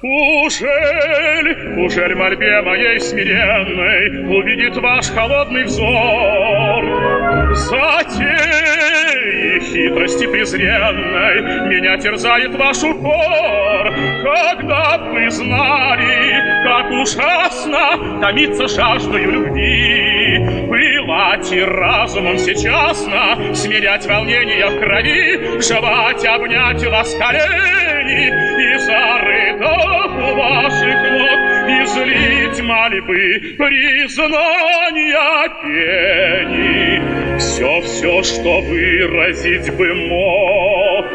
Ужель в мольбе моей смиренной увидит ваш холодный взор? Затеи хитрости презренной меня терзает ваш укор. Когда б вы знали, как ужасно томиться жаждою любви, пылать разумом всечасно, смирять волнения в крови, желать обнять вас колени и, зарыдав у ваших ног, излить мольбы, признания, пени. Все, что выразить бы мог.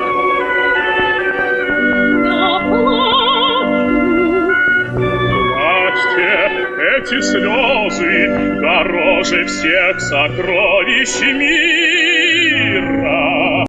Плачьте, эти слезы дороже всех сокровищ мира.